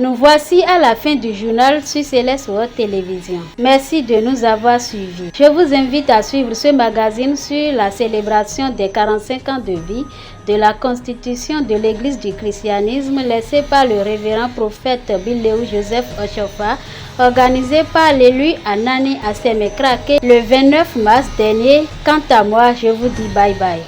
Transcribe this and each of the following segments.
Nous voici à la fin du journal sur Céleste World Télévision. Merci de nous avoir suivis. Je vous invite à suivre ce magazine sur la célébration des 45 ans de vie de la constitution de l'Église du christianisme laissée par le révérend prophète Biléou Joseph Oshofa, organisé par l'élu Anani Asemekrake le 29 mars dernier. Quant à moi, je vous dis bye bye.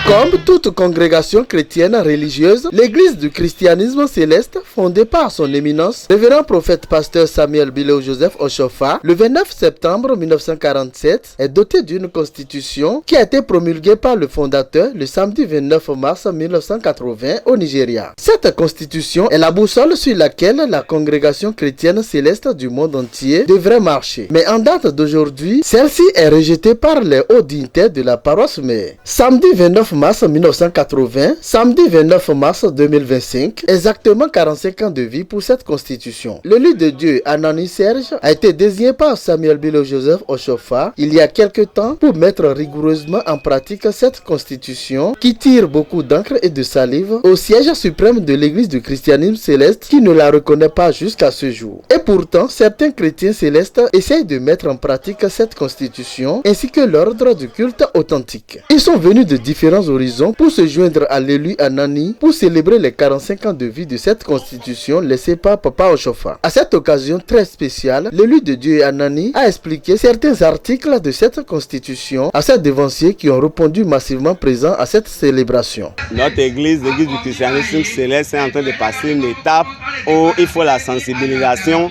Comme toute congrégation chrétienne religieuse, l'Église du christianisme céleste, fondée par son éminence, révérend prophète pasteur Samuel Biléou Joseph Oshofa, le 29 septembre 1947, est dotée d'une constitution qui a été promulguée par le fondateur le samedi 29 mars 1980 au Nigeria. Cette constitution est la boussole sur laquelle la congrégation chrétienne céleste du monde entier devrait marcher. Mais en date d'aujourd'hui, celle-ci est rejetée par les hauts dignitaires de la paroisse mère. Samedi 29 mars 1980, samedi 29 mars 2025, exactement 45 ans de vie pour cette constitution. L'élu de Dieu, Anani Serge, a été désigné par Samuel Biléou Joseph Oshofa il y a quelque temps pour mettre rigoureusement en pratique cette constitution qui tire beaucoup d'encre et de salive au siège suprême de l'Église du christianisme céleste qui ne la reconnaît pas jusqu'à ce jour. Et pourtant, certains chrétiens célestes essayent de mettre en pratique cette constitution ainsi que l'ordre du culte authentique. Ils sont venus de différents horizons pour se joindre à l'élu Anani pour célébrer les 45 ans de vie de cette constitution laissée par Papa Oshofa. À cette occasion très spéciale, l'élu de Dieu Anani a expliqué certains articles de cette constitution à ses devanciers qui ont répondu massivement présents à cette célébration. Notre église, l'église du christianisme céleste, est en train de passer une étape où il faut la sensibilisation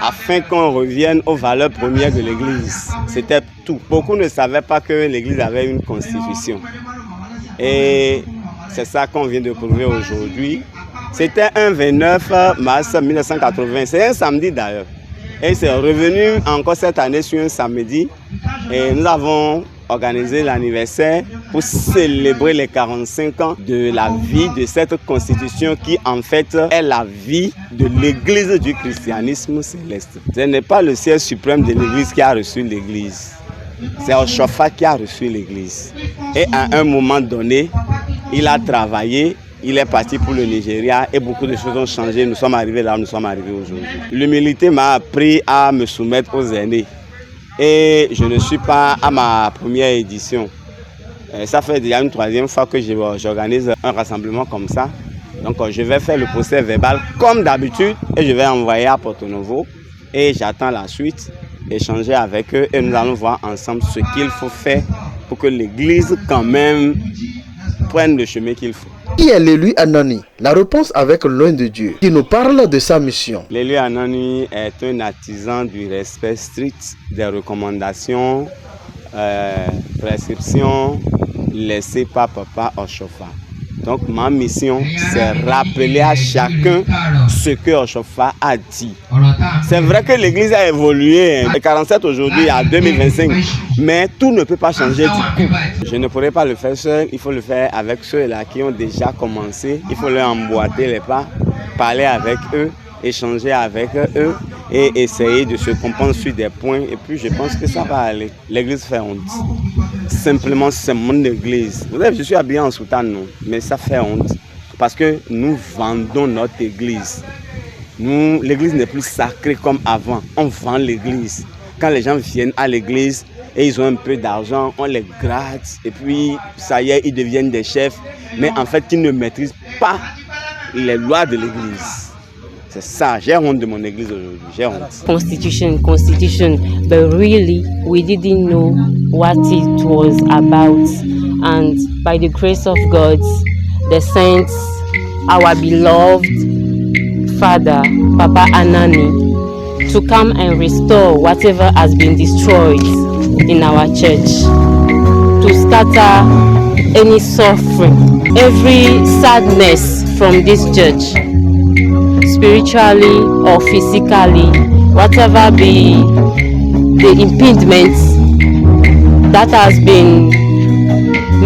afin qu'on revienne aux valeurs premières de l'église. C'était tout. Beaucoup ne savaient pas que l'église avait une constitution. Et c'est ça qu'on vient de prouver aujourd'hui. C'était un 29 mars 1980. C'est un samedi d'ailleurs. Et c'est revenu encore cette année sur un samedi. Et nous avons organisé l'anniversaire pour célébrer les 45 ans de la vie de cette constitution qui en fait est la vie de l'église du christianisme céleste. Ce n'est pas le siège suprême de l'église qui a reçu l'église. C'est Oshofa qui a reçu l'église. Et à un moment donné, il a travaillé, il est parti pour le Nigeria et beaucoup de choses ont changé. Nous sommes arrivés là où nous sommes arrivés aujourd'hui. L'humilité m'a appris à me soumettre aux aînés. Et je ne suis pas à ma première édition. Ça fait déjà une troisième fois que j'organise un rassemblement comme ça. Donc je vais faire le procès verbal comme d'habitude et je vais envoyer à Porto Novo. Et j'attends la suite, échanger avec eux et nous allons voir ensemble ce qu'il faut faire pour que l'église quand même prenne le chemin qu'il faut. Qui est l'élu Anani? La réponse avec l'un de Dieu qui nous parle de sa mission. L'élu Anani est un artisan du respect strict des recommandations, prescriptions laissées par Papa Oshofa. Donc ma mission, c'est rappeler à chacun ce que Oshofa a dit. C'est vrai que l'église a évolué, de 47 aujourd'hui à 2025, mais tout ne peut pas changer du coup. Je ne pourrais pas le faire seul, il faut le faire avec ceux-là qui ont déjà commencé. Il faut leur emboîter les pas, parler avec eux, échanger avec eux et essayer de se comprendre sur des points. Et puis je pense que ça va aller. L'église fait honte. Simplement, c'est mon église. Vous savez, je suis habillé en soutane, non, mais ça fait honte. Parce que nous vendons notre église. Nous, l'église n'est plus sacrée comme avant. On vend l'église. Quand les gens viennent à l'église et ils ont un peu d'argent, on les gratte et puis ça y est, ils deviennent des chefs. Mais en fait, ils ne maîtrisent pas les lois de l'église. C'est ça, j'ai honte de mon église aujourd'hui, j'ai honte. Constitution, but really we didn't know what it was about. And by the grace of God, the saints, our beloved Father, Papa Anani, to come and restore whatever has been destroyed in our church, to scatter any suffering, every sadness from this church, spiritually or physically, whatever be the impediments that has been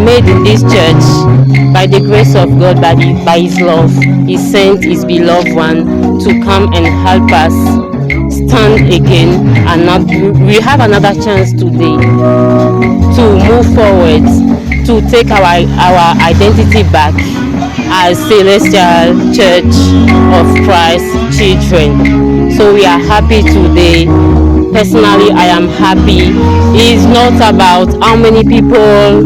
made in this church. By the grace of God, by His love, He sent His beloved one to come and help us stand again, and we have another chance today to move forward, to take our identity back as Celestial Church of Christ children. So we are happy today. Personally, I am happy. It's not about how many people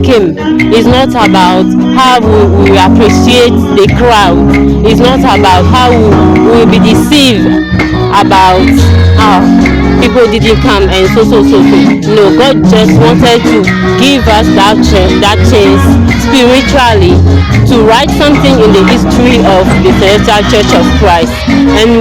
came. It's not about how we appreciate the crowd. It's not about how we will be deceived about people didn't come and so. No, God just wanted to give us that chance spiritually to write something in the history of the Celestial Church of Christ. And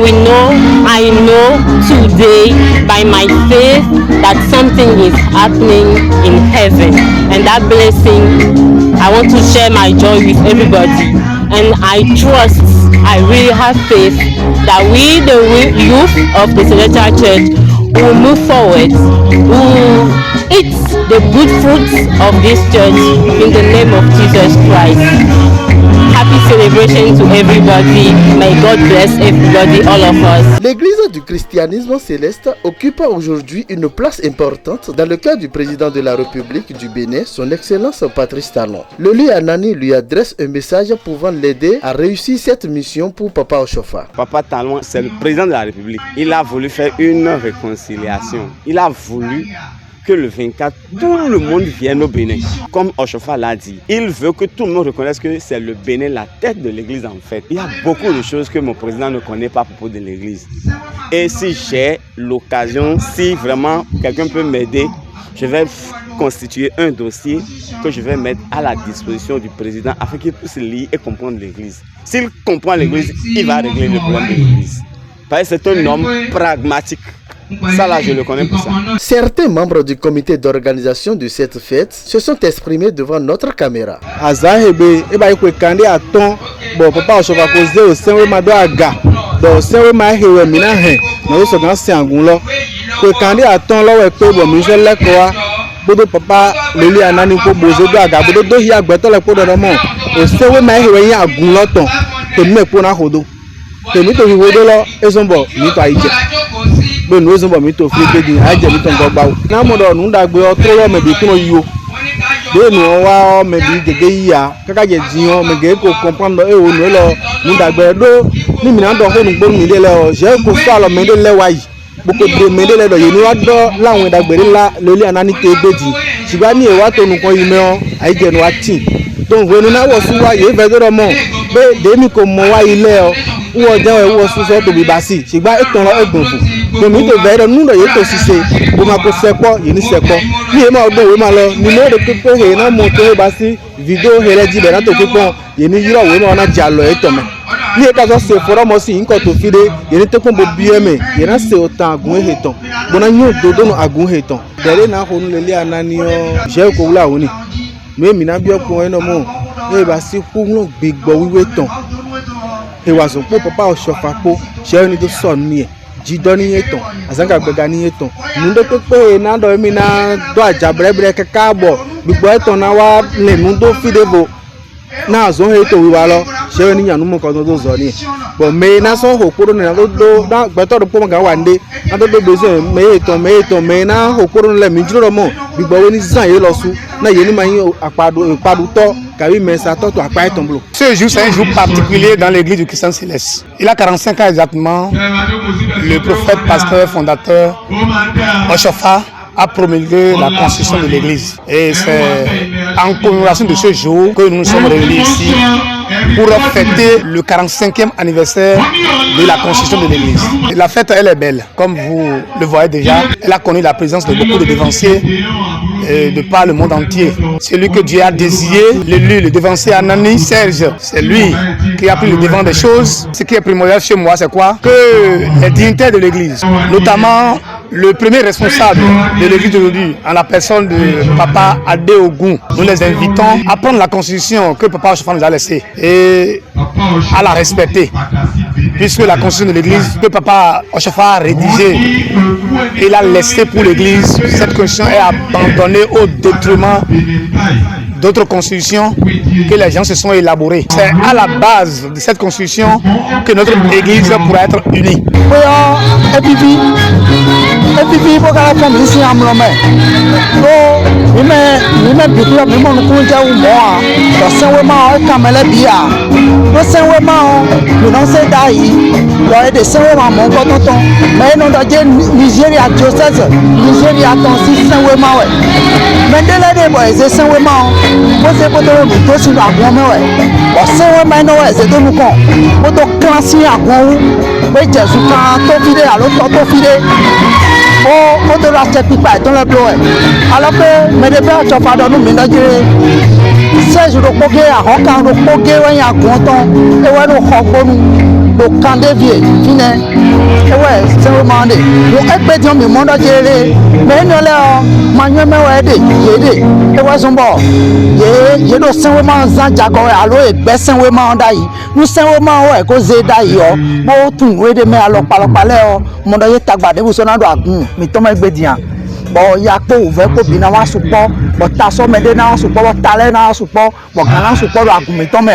I know today by my faith that something is happening in heaven. And that blessing, I want to share my joy with everybody. And I really have faith that we, the youth of the Celestial Church, will move forward, will eat the good fruits of this church in the name of Jesus Christ. Happy celebration to everybody. May God bless everybody, all of us. L'église du christianisme céleste occupe aujourd'hui une place importante dans le cœur du président de la République du Bénin, son Excellence Patrice Talon. Le lui Anani lui adresse un message pouvant l'aider à réussir cette mission pour Papa Oshofa. Papa Talon, c'est le président de la République. Il a voulu faire une réconciliation. Il a voulu que le 24, tout le monde vienne au Bénin. Comme Oshofa l'a dit, il veut que tout le monde reconnaisse que c'est le Bénin la tête de l'église en fait. Il y a beaucoup de choses que mon président ne connaît pas à propos de l'église. Et si j'ai l'occasion, si vraiment quelqu'un peut m'aider, je vais constituer un dossier que je vais mettre à la disposition du président afin qu'il puisse lire et comprendre l'église. S'il comprend l'église, il va régler le problème de l'église. Parce que c'est un homme pragmatique. Ça là, je le connais pour ça. Certains membres du comité d'organisation de cette fête se sont exprimés devant notre caméra. Azahebe, eba ikwe kande aton, bo papa Oshofa posé au sein ma do aga, do sein ma hewe mina he, na so gan se angun lo. Kwe kande aton lo we pe bo mi se lekoa, bodo papa leli Anani ko bozo do aga, bodo do hi agbeto le ko do mo. O sein ma hewe yin agun lo ton, te me po na hodo. Te mi to hi hodo lo, ezonbo mi to aije. Bon nous sommes mis au frigo di aje mi ton gba o na mo do nu dagbe o to lo me bi kuno yo de nu wa o me bi gege ya kaka je jiyan me ge ko comprendre e o nu lo nu dagbe do ni mi na do ho nu gbo mi de le o je ko so alo me de le wa yi boko de me de le do ye ni wa do lawon dagbe la loli Anani te gbeji sigba ni e wa to nu kon yi me o aije nu wa tin don we nu na wo su wa ye ve do mo be de mi ko mo wa ile o wo je e wo su so to bi basi sigba e ton lo egbon fu domi to bẹ̀rẹ̀ nundo ye to sise o ma ko sepo ye ni sepo ni e ma odo we ma lo ni mo de pepe he na mo to ba si video he re ji be na to pepe ye ni yiro we ma na jalo e to me ni e ka so se foro mo si nko to fide ye ni te ko bo bieme ye na se o tan agun he ton bona nyu dodo no agun he ton dere na ho nu lele Anani o je ko wula oni me mi na bi okun e no mo e ba si ku nu gbigbo wiwe ton he wa so po Papa Oshofa po se ni to so ni e jidoni yeton azanga gbega ni yeton nundo pepe na do mi na do ajabrebre kekabo gbigbo eton na wa le nundo fidebo na zo he to wi wa lo se ni yanu mo ko do zo ni bo me na so hokoro na do da gbeto do po ga wa nde na do do beze me eton me na hokoro le mi jiro mo gbigbo we ni zan ye lo su na yeni mani akpaduto kawi mensa to akpa tomblo. Ce jour c'est un jour particulier dans l'église du Christian Céleste. Il a 45 ans exactement. Le prophète, pasteur, fondateur Oshofa a promulgué la constitution de l'église. Et c'est en commémoration de ce jour que nous nous sommes réunis ici pour fêter le 45e anniversaire de la constitution de l'église. La fête, elle est belle, comme vous le voyez déjà. Elle a connu la présence de beaucoup de devanciers de par le monde entier. Celui que Dieu a désigné, l'élu, le devancier Anani Serge, c'est lui qui a pris le devant des choses. Ce qui est primordial chez moi, c'est quoi? Que les dignitaires de l'église, notamment le premier responsable de l'église d'aujourd'hui, en la personne de Papa Adéogun, nous les invitons à prendre la constitution que Papa Oshofa nous a laissée et à la respecter. Puisque la constitution de l'église que Papa Oshofa a rédigée et l'a laissée pour l'église, cette constitution est abandonnée au détriment d'autres constitutions que les gens se sont élaborées. C'est à la base de cette constitution que notre église pourra être unie. Alors que mes débats sont pas dans nous ménager. C'est je le pogué à Rocan, le pogué ouais à Gonton, et ouais le Rocan, le Candévier, fine. Et ouais, c'est vraiment des. Le expédient me monde à gérer, mais non là, manuel me aider, aider. Et ouais son bord. Ye do c'est vraiment Zanjago, alors et best c'est vraiment d'aïe. Nous c'est vraiment ouais cause d'aïe. Bon tout ouais de mais alors parler mon d'aïe tagbade vous sonando à gun, mais Thomas expédient. Bon ya ko ouvert ko bina wa support bon taso mede na support bon talent na support bon kana support agumeton me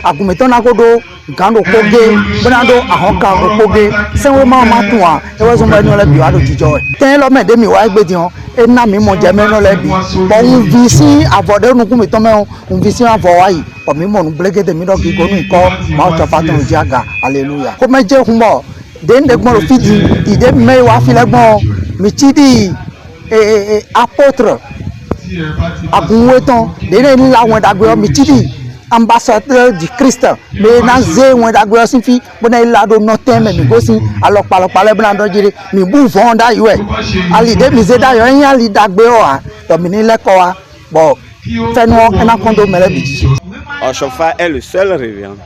agumeton na ko do gando koge bonado ahoka koge se we ma tu a e we so ma ni ole bi wa do jijo ten lo me de mi wa gbedion e na mi mo je me no le bi bon un visi avode nu ku mi ton me un visi avo wa yi o mi mo nu blege de mi do ki go nu ko ma o chofa ton jaga hallelujah ko me je hunbo de nde gbon lo fidi ide me wa fi le gbon mi chidi apôtre agunweton dene ni la won dagbe mi tidi ambassadeur du Christ mais na ze won dagbe sinfi bona ila do no tem mi go sin alopalopale bna do jire mi bu vonda yo ali de mi ze da yo yin ali dagbe o a to mi ni leko wa bo feno ena kondo mele bi. Oshofa est le seul révérend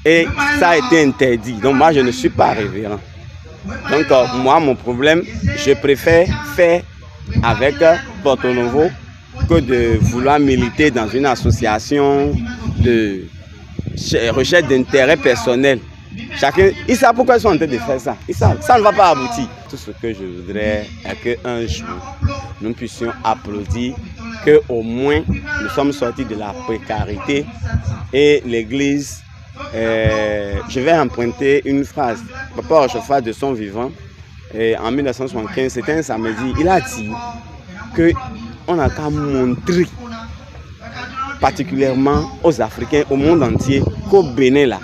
et ça a été interdit. Donc moi je ne suis pas révérend. Donc moi mon problème, je préfère faire avec Porto Novo que de vouloir militer dans une association de recherche d'intérêt personnel. Chacun, ils savent pourquoi ils sont en train de faire ça. Ils savent, ça ne va pas aboutir. Tout ce que je voudrais est qu'un jour, nous puissions applaudir qu'au moins nous sommes sortis de la précarité et l'Église, je vais emprunter une phrase. Papa Oshofa de son vivant, en 1975, c'était un samedi, il a dit qu'on a qu'à montrer particulièrement aux Africains, au monde entier, qu'au Bénin là,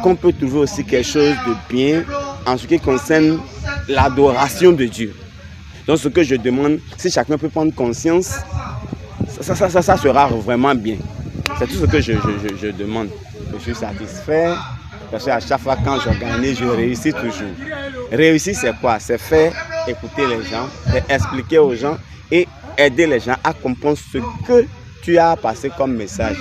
qu'on peut trouver aussi quelque chose de bien en ce qui concerne l'adoration de Dieu. Donc ce que je demande, si chacun peut prendre conscience, ça sera vraiment bien. C'est tout ce que je demande. Je suis satisfait parce qu'à chaque fois quand j'organise, je réussis toujours. Réussir c'est quoi? C'est faire écouter les gens, expliquer aux gens et aider les gens à comprendre ce que tu as passé comme message.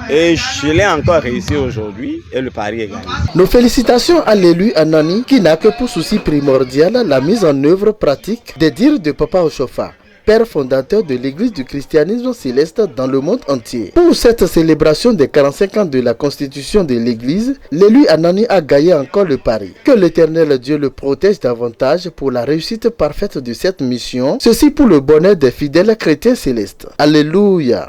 Et je l'ai encore réussi aujourd'hui et le pari est gagné. Nos félicitations à l'élu Anani qui n'a que pour souci primordial la mise en œuvre pratique des dires de Papa Oshofa, père fondateur de l'église du christianisme céleste dans le monde entier. Pour cette célébration des 45 ans de la constitution de l'église, l'élu Anani a gagné encore le pari. Que l'Éternel Dieu le protège davantage pour la réussite parfaite de cette mission, ceci pour le bonheur des fidèles chrétiens célestes. Alléluia.